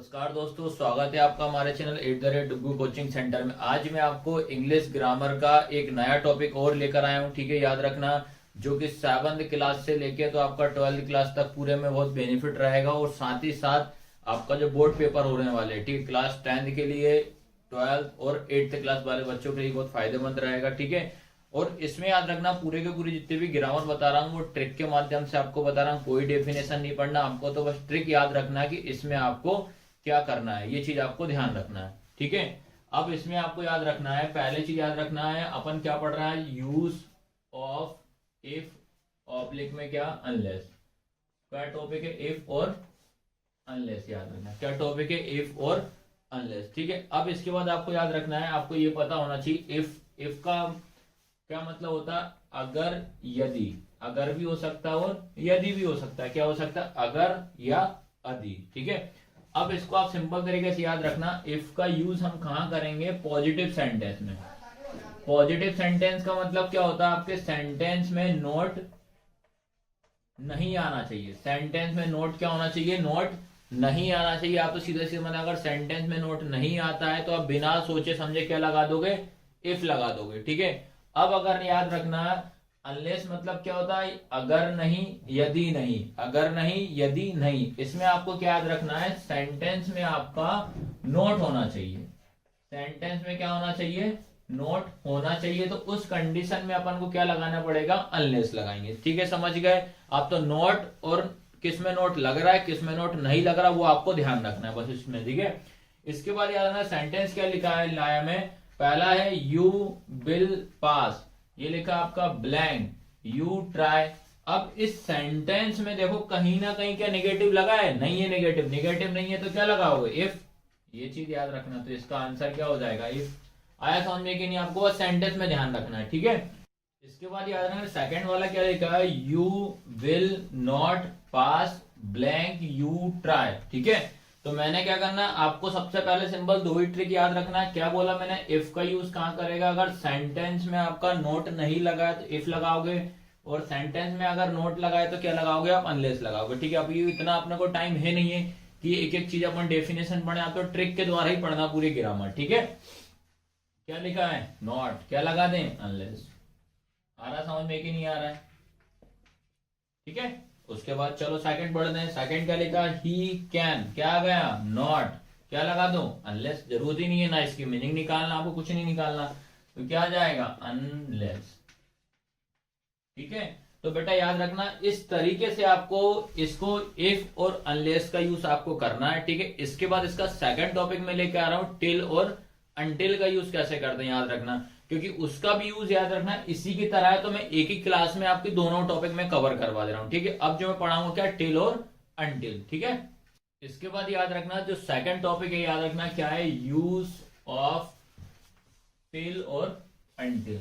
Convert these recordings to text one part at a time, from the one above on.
नमस्कार दोस्तों, स्वागत है आपका हमारे चैनल @डुग्गू कोचिंग सेंटर में। आज मैं आपको इंग्लिश ग्रामर का एक नया टॉपिक और लेकर आया हूँ। ठीक है, याद रखना जो कि 7th क्लास से लेके तो आपका 12th क्लास तक पूरे में बहुत बेनिफिट रहेगा और साथ ही साथ आपका जो बोर्ड पेपर होने वाले हैं, ठीक है, क्लास 10th के लिए, 12th और 8th क्लास वाले बच्चों के लिए बहुत फायदेमंद रहेगा। ठीक है, और इसमें याद रखना पूरे के पूरे जितने भी ग्रामर बता रहा हूँ वो ट्रिक के माध्यम से आपको बता रहा हूँ। कोई डेफिनेशन नहीं पढ़ना आपको, तो बस ट्रिक याद रखना है कि इसमें आपको क्या करना है, ये चीज आपको ध्यान रखना है। ठीक है, अब इसमें आपको याद रखना है, पहले चीज याद रखना है, अपन क्या पढ़ रहा है, यूज ऑफ इफ ऑब्लिक में क्या अनलेस। क्या टॉपिक है, इफ और अनलेस। याद रखना क्या टॉपिक है, इफ और अनलेस। ठीक है, अब इसके बाद आपको याद रखना है, आपको ये पता होना चाहिए इफ का क्या मतलब होता है, अगर यदि। अगर भी हो सकता है और यदि भी हो सकता है। क्या हो सकता है, अगर या यदि। ठीक है, अब इसको आप सिंपल तरीके से याद रखना, इफ का यूज हम कहां करेंगे, पॉजिटिव सेंटेंस में। पॉजिटिव सेंटेंस का मतलब क्या होता है, आपके सेंटेंस में नोट नहीं आना चाहिए। सेंटेंस में नोट क्या होना चाहिए, नोट नहीं आना चाहिए। आप तो सीधे सीधे अगर सेंटेंस में नोट नहीं आता है तो आप बिना सोचे समझे क्या लगा दोगे, इफ लगा दोगे। ठीक है, अब अगर याद रखना अनलेस मतलब क्या होता है, अगर नहीं यदि नहीं। अगर नहीं यदि नहीं, इसमें आपको क्या याद रखना है, सेंटेंस में आपका नोट होना चाहिए। सेंटेंस में क्या होना चाहिए, नोट होना चाहिए। तो उस कंडीशन में अपन को क्या लगाना पड़ेगा, अनलेस लगाएंगे। ठीक है, समझ गए आप। तो नोट और किस में नोट लग रहा है, किस में नोट नहीं लग रहा, वो आपको ध्यान रखना है बस इसमें। ठीक है, इसके बाद याद रखना सेंटेंस क्या लिखा है, लाया में पहला है यू विल पास, ये लिखा आपका ब्लैंक, यू ट्राई। अब इस सेंटेंस में देखो कहीं ना कहीं क्या नेगेटिव लगा है, नहीं है नेगेटिव। नेगेटिव नहीं है तो क्या लगाओगे, इफ। ये चीज याद रखना, तो इसका आंसर क्या हो जाएगा, इफ। आया समझ में कि नहीं आपको, बस सेंटेंस में ध्यान रखना है। ठीक है, इसके बाद याद रखना सेकंड वाला क्या लिखा है, you will not pass blank you try. ठीक है, तो मैंने क्या करना है, आपको सबसे पहले सिंपल दो ही ट्रिक याद रखना है। क्या बोला मैंने, इफ का यूज कहां करेगा, अगर सेंटेंस में आपका नोट नहीं लगा है तो इफ लगाओगे, और सेंटेंस में अगर नोट लगाए तो क्या लगाओगे, आप अनलेस लगाओगे। ठीक है, अब ये इतना अपने को टाइम है नहीं है कि एक एक चीज अपन डेफिनेशन पढ़े, आप तो ट्रिक के द्वारा ही पढ़ना पूरी ग्रामर। ठीक है, क्या लिखा है, नॉट, क्या लगा दें, अनलेस। आ रहा समझ में कि नहीं आ रहा है। ठीक है, उसके बाद चलो सेकंड पढ़ते हैं। सेकंड क्या लिखा, ही कैन, क्या आ गया, नॉट, क्या लगा दो, अनलेस। जरूरत ही नहीं है ना इसकी मीनिंग निकालना, आपको कुछ नहीं निकालना, तो क्या आ जाएगा, अनलेस। ठीक है, तो बेटा याद रखना इस तरीके से आपको इसको इफ और अनलेस का यूज आपको करना है। ठीक है, इसके बाद इसका सेकंड टॉपिक में लेके आ रहा हूं, टिल और अनटिल का यूज कैसे करते हैं, याद रखना, क्योंकि उसका भी यूज याद रखना इसी की तरह है। तो मैं एक ही क्लास में आपकी दोनों टॉपिक में कवर करवा दे रहा हूं। ठीक है, अब जो मैं पढ़ाऊंगा क्या, टिल और अनटिल। ठीक है, इसके बाद याद रखना जो सेकंड टॉपिक है, याद रखना क्या है, यूज ऑफ टिल और अनटिल।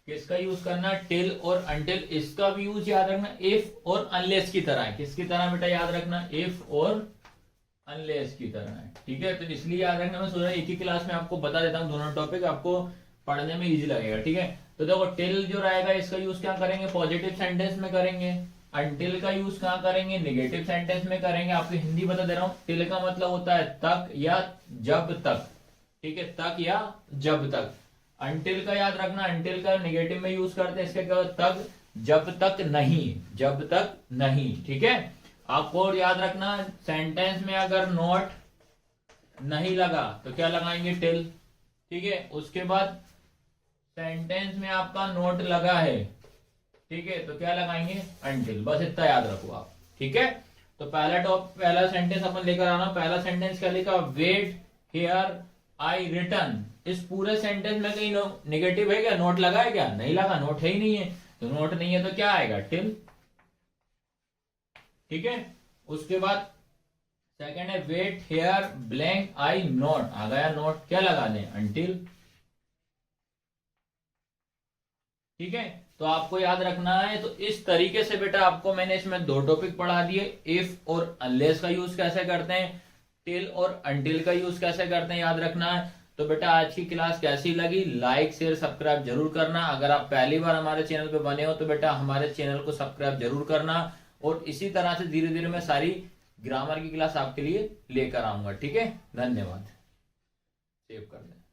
किसका यूज करना, टिल और अनटिल। इसका भी यूज याद रखना इफ और अनलेस की तरह है। किसकी तरह बेटा, याद रखना इफ और अनलेस की तरह है। ठीक है, तो इसलिए याद रखना, मैं सोचा एक ही क्लास में आपको बता देता हूं दोनों टॉपिक, आपको पढ़ने में इजी लगेगा। ठीक है, तो देखो टिल जो रहेगा इसका यूज क्या करेंगे, पॉजिटिव सेंटेंस में करेंगे। अनटिल का यूज कहां करेंगे, नेगेटिव सेंटेंस में करेंगे। आपको हिंदी बता दे रहा हूं, टिल का मतलब होता है तक या जब तक। ठीक है, तक या जब तक। अनटिल का याद रखना, अनटिल का नेगेटिव में यूज करते हैं, इसका क्या होता है, तक, जब तक नहीं, जब तक नहीं। ठीक है, आपको और याद रखना सेंटेंस में अगर नोट नहीं लगा तो क्या लगाएंगे, टिल। ठीक है, उसके बाद सेंटेंस में आपका नोट लगा है, ठीक है, तो क्या लगाएंगे, अनटिल। बस इतना याद रखो आप। ठीक है, तो पहला सेंटेंस अपन लेकर आना। पहला सेंटेंस क्या लिखा, वेट हियर आई रिटर्न। इस पूरे सेंटेंस में कहीं नेगेटिव है क्या, नोट लगा है क्या, नहीं लगा, नोट है ही नहीं है। तो नोट नहीं है तो क्या आएगा, टिल। ठीक है, उसके बाद सेकंड है wait here blank I note, आ गया नोट, क्या लगा दें, अनटिल। ठीक है, तो आपको याद रखना है। तो इस तरीके से बेटा आपको मैंने इसमें दो टॉपिक पढ़ा दिए, इफ और अनलेस का यूज कैसे करते हैं, टिल और अनटिल का यूज कैसे करते हैं, याद रखना है। तो बेटा आज की क्लास कैसी लगी, लाइक शेयर सब्सक्राइब जरूर करना। अगर आप पहली बार हमारे चैनल पे बने हो तो बेटा हमारे चैनल को सब्सक्राइब जरूर करना। और इसी तरह से धीरे धीरे मैं सारी ग्रामर की क्लास आपके लिए लेकर आऊंगा। ठीक है, धन्यवाद। सेव कर दें।